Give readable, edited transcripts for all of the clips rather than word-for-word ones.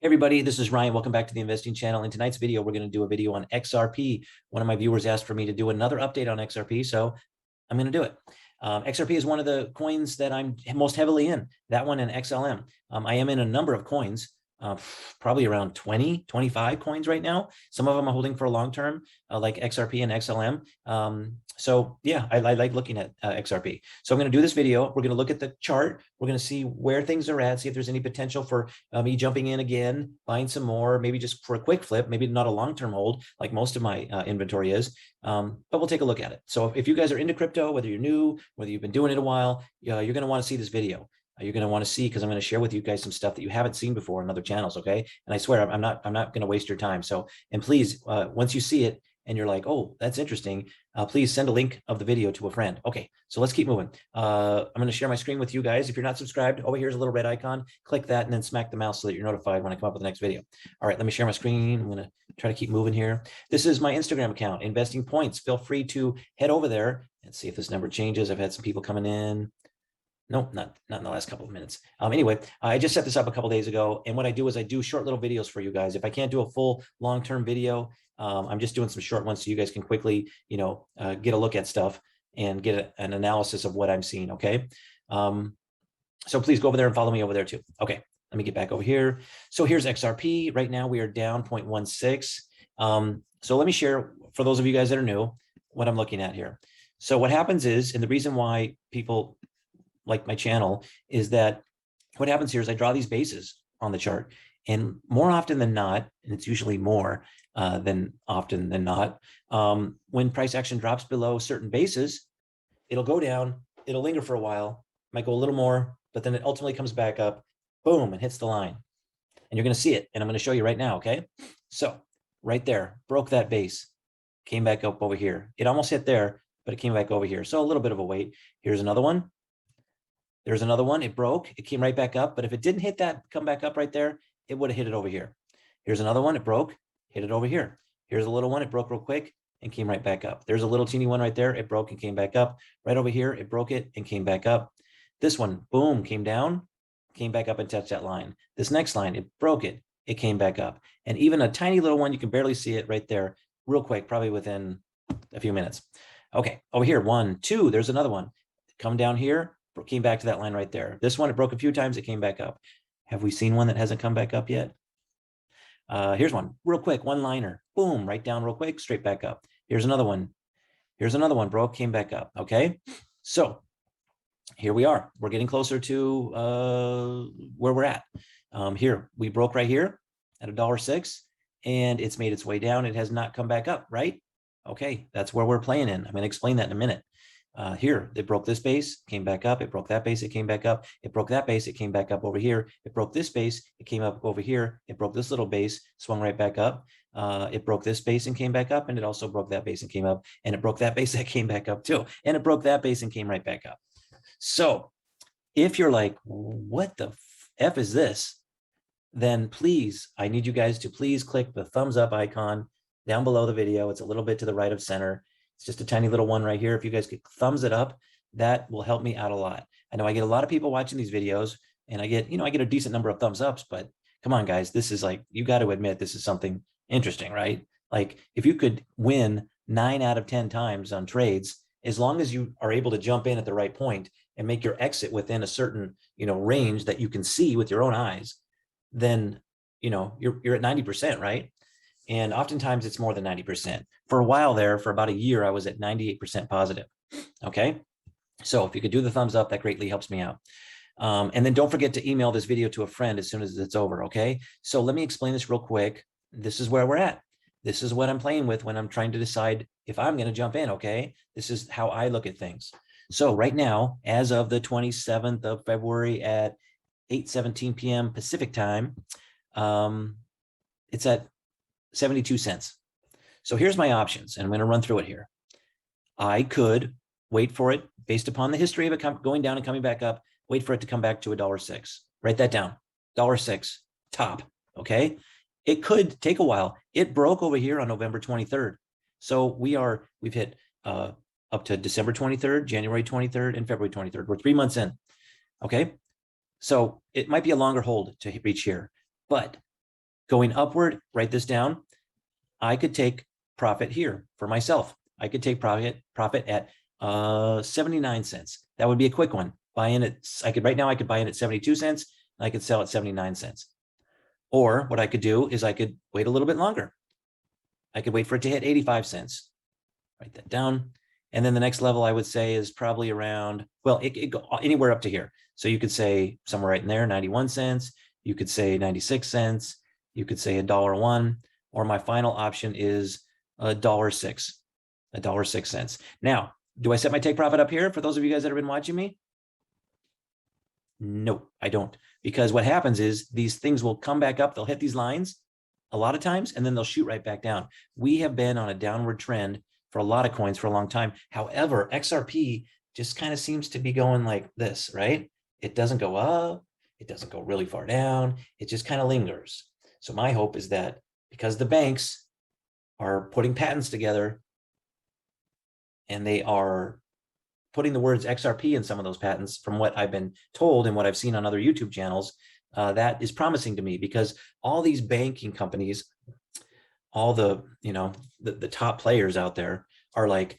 Hey everybody, this is Ryan. Welcome back to the investing channel. In tonight's video, we're going to do a video on XRP. One of my viewers asked for me to do another update on XRP, so I'm going to do it. XRP is one of the coins that I'm most heavily in, that one and XLM. I am in a number of coins, probably around 20, 25 coins right now. Some of them I'm holding for a long term, like XRP and XLM. So yeah, I like looking at XRP. So I'm going to do this video. We're going to look at the chart. We're going to see where things are at, see if there's any potential for me jumping in again, buying some more, maybe just for a quick flip, maybe not a long-term hold like most of my inventory is. But we'll take a look at it. So if you guys are into crypto, whether you're new, whether you've been doing it a while, you're going to want to see this video. You're going to want to see, because I'm going to share with you guys some stuff that you haven't seen before on other channels. Okay. And I swear I'm not going to waste your time. So, and please, once you see it and you're like, oh, that's interesting, please send a link of the video to a friend. Okay. So let's keep moving. I'm going to share my screen with you guys. If you're not subscribed, over here's a little red icon, click that and then smack the mouse so that you're notified when I come up with the next video. All right. Let me share my screen. I'm going to try to keep moving here. This is my Instagram account, Investing Points. Feel free to head over there and see if this number changes. I've had some people coming in. Nope, not in the last couple of minutes. Anyway, I just set this up a couple of days ago, and what I do is I do short little videos for you guys. If I can't do a full long-term video, I'm just doing some short ones so you guys can quickly, get a look at stuff and get an analysis of what I'm seeing. Okay, so please go over there and follow me over there too. Okay, let me get back over here. So here's XRP. Right now we are down 0.16. So let me share, for those of you guys that are new, what I'm looking at here. So what happens is, and the reason why people like my channel is that what happens here is I draw these bases on the chart, and more often than not, and it's usually more than often than not, when price action drops below certain bases, it'll go down, it'll linger for a while, might go a little more, but then it ultimately comes back up, boom, and hits the line. And you're going to see it, and I'm going to show you right now. Okay, so right there, broke that base, came back up over here. It almost hit there, but it came back over here. So a little bit of a wait. Here's another one. There's another one. It broke. It came right back up. But if it didn't hit that, come back up right there, it would have hit it over here. Here's another one. It broke, hit it over here. Here's a little one. It broke real quick and came right back up. There's a little teeny one right there. It broke and came back up. Right over here, it broke it and came back up. This one, boom, came down, came back up and touched that line. This next line, it broke it. It came back up. And even a tiny little one, you can barely see it right there real quick, probably within a few minutes. Okay, over here, 1, 2, there's another one. Come down here, came back to that line right there. This one, it broke a few times, it came back up. Have we seen one that hasn't come back up yet? Here's one, real quick, one liner, boom, right down real quick, straight back up. Here's another one. Here's another one, broke, came back up. Okay, so here we are. We're getting closer to where we're at. Here, we broke right here at $1.06, and it's made its way down. It has not come back up, right? Okay, that's where we're playing in. I'm going to explain that in a minute. Here, it broke this base, came back up. It broke that base, it came back up. It broke that base, it came back up over here. It broke this base, it came up over here. It broke this little base, swung right back up. It broke this base and came back up, and it also broke that base and came up, and it broke that base that came back up too. And it broke that base and came right back up. So if you're like, what the F is this? Then please, I need you guys to please click the thumbs up icon down below the video. It's a little bit to the right of center. It's just a tiny little one right here. If you guys could thumbs it up, that will help me out a lot. I know I get a lot of people watching these videos, and I get a decent number of thumbs ups, but come on, guys, this is like, you got to admit, this is something interesting, right? Like, if you could win 9 out of 10 times on trades, as long as you are able to jump in at the right point and make your exit within a certain, range that you can see with your own eyes, then, you're at 90%, right? And oftentimes it's more than 90%. For a while there, for about a year, I was at 98% positive. Okay. So if you could do the thumbs up, that greatly helps me out. And then don't forget to email this video to a friend as soon as it's over. Okay. So let me explain this real quick. This is where we're at. This is what I'm playing with when I'm trying to decide if I'm going to jump in. Okay. This is how I look at things. So right now, as of the 27th of February at 8:17 p.m. Pacific time, it's at 72 cents. So here's my options, and I'm going to run through it here. I could wait for it based upon the history of it going down and coming back up, wait for it to come back to $1.06. Write that down, $1.06 top, okay? It could take a while. It broke over here on November 23rd. So we've hit up to December 23rd, January 23rd, and February 23rd. We're 3 months in, okay? So it might be a longer hold to reach here, but Going upward, write this down. I could take profit here for myself. I could take profit at 79 cents. That would be a quick one. Buy in at, right now I could buy in at 72 cents and I could sell at 79 cents. Or what I could do is I could wait a little bit longer. I could wait for it to hit 85 cents. Write that down. And then the next level I would say is probably around, well, it go anywhere up to here. So you could say somewhere right in there, 91 cents. You could say 96 cents. You could say $1.01. Or my final option is $1.06, $1.06. Now, do I set my take profit up here for those of you guys that have been watching me? No, I don't. Because what happens is these things will come back up. They'll hit these lines a lot of times, and then they'll shoot right back down. We have been on a downward trend for a lot of coins for a long time. However, XRP just kind of seems to be going like this, right? It doesn't go up. It doesn't go really far down. It just kind of lingers. So my hope is that because the banks are putting patents together and they are putting the words XRP in some of those patents, from what I've been told and what I've seen on other YouTube channels, that is promising to me, because all these banking companies, all the, the top players out there are like,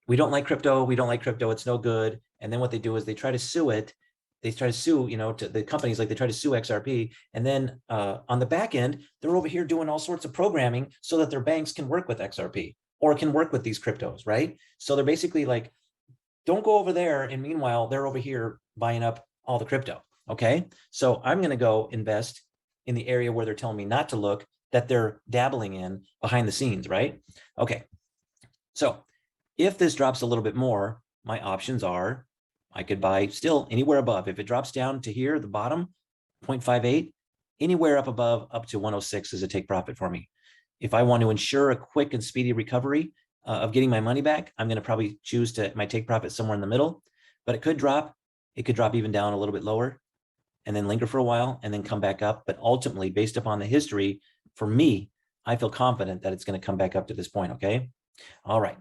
we don't like crypto. We don't like crypto. It's no good. And then what they do is they try to sue it. They try to sue, to the companies, like they try to sue XRP. And then on the back end, they're over here doing all sorts of programming so that their banks can work with XRP or can work with these cryptos, right? So they're basically like, don't go over there. And meanwhile, they're over here buying up all the crypto. Okay. So I'm going to go invest in the area where they're telling me not to look, that they're dabbling in behind the scenes, right? Okay. So if this drops a little bit more, my options are, I could buy still anywhere above. If it drops down to here, the bottom, 0.58, anywhere up above, up to 106 is a take profit for me. If I want to ensure a quick and speedy recovery of getting my money back, I'm going to probably choose my take profit somewhere in the middle, but it could drop. It could drop even down a little bit lower and then linger for a while and then come back up. But ultimately, based upon the history, for me, I feel confident that it's going to come back up to this point. Okay. All right.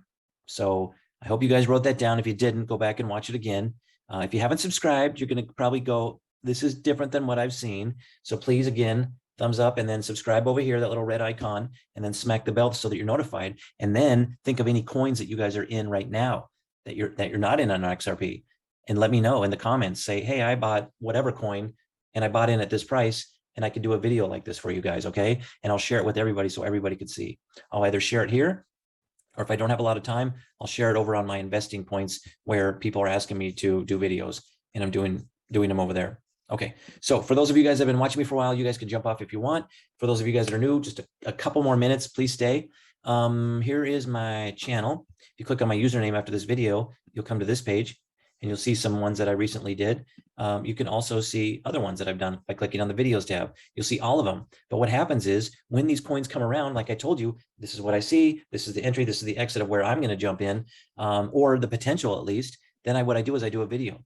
So I hope you guys wrote that down. If you didn't, go back and watch it again. If you haven't subscribed, you're going to probably go, this is different than what I've seen. So please, again, thumbs up and then subscribe over here, that little red icon, and then smack the bell so that you're notified. And then think of any coins that you guys are in right now that you're not in on XRP. And let me know in the comments. Say, hey, I bought whatever coin and I bought in at this price, and I could do a video like this for you guys, okay? And I'll share it with everybody so everybody could see. I'll either share it here, or if I don't have a lot of time, I'll share it over on my investing points where people are asking me to do videos, and I'm doing them over there. Okay, so for those of you guys that have been watching me for a while, you guys can jump off if you want. For those of you guys that are new, just a couple more minutes, please stay. Here is my channel. If you click on my username after this video, you'll come to this page, and you'll see some ones that I recently did. You can also see other ones that I've done by clicking on the videos tab. You'll see all of them. But what happens is when these coins come around, like I told you, this is what I see. This is the entry. This is the exit of where I'm going to jump in, or the potential at least. Then what I do is I do a video.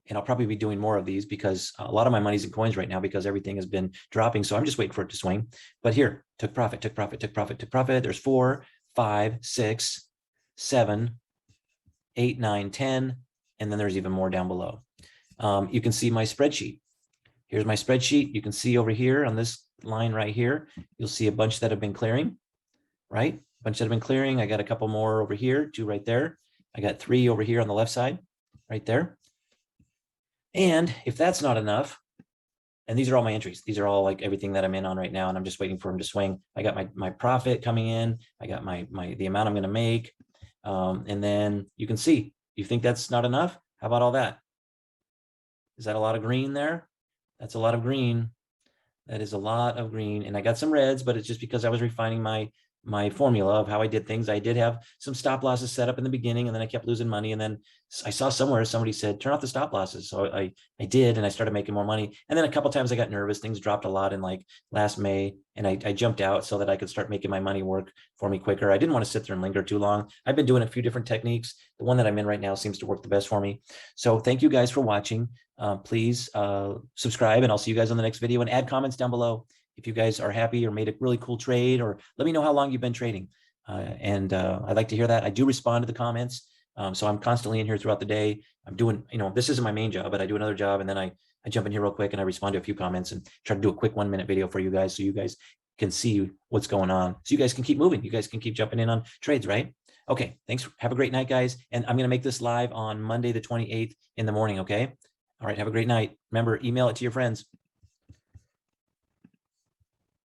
And I'll probably be doing more of these because a lot of my money's in coins right now because everything has been dropping. So I'm just waiting for it to swing. But here, took profit, took profit, took profit, took profit. There's 4, 5, 6, 7, 8, 9, 10. And then there's even more down below. You can see my spreadsheet. Here's my spreadsheet. You can see over here on this line right here, you'll see a bunch that have been clearing, right? A bunch that have been clearing. I got a couple more over here, 2 right there. I got 3 over here on the left side, right there. And if that's not enough, and these are all my entries. These are all like everything that I'm in on right now, and I'm just waiting for them to swing. I got my profit coming in. I got the amount I'm going to make. And then you can see, you think that's not enough? How about all that? Is that a lot of green there? That's a lot of green. That is a lot of green. And I got some reds, but it's just because I was refining my formula of how I did things. I did have some stop losses set up in the beginning, and then I kept losing money. And then I saw somewhere somebody said, turn off the stop losses. So I did, and I started making more money. And then a couple of times I got nervous. Things dropped a lot in like last May, and I jumped out so that I could start making my money work for me quicker. I didn't want to sit there and linger too long. I've been doing a few different techniques. The one that I'm in right now seems to work the best for me. So thank you guys for watching. Please subscribe, and I'll see you guys on the next video, and add comments down below if you guys are happy or made a really cool trade, or let me know how long you've been trading. I'd like to hear that. I do respond to the comments. So I'm constantly in here throughout the day. I'm doing, this isn't my main job, but I do another job, and then I jump in here real quick and I respond to a few comments and try to do a quick 1-minute video for you guys so you guys can see what's going on. So you guys can keep moving. You guys can keep jumping in on trades, right? Okay, thanks. Have a great night, guys. And I'm going to make this live on Monday, the 28th in the morning, okay? All right, have a great night. Remember, email it to your friends.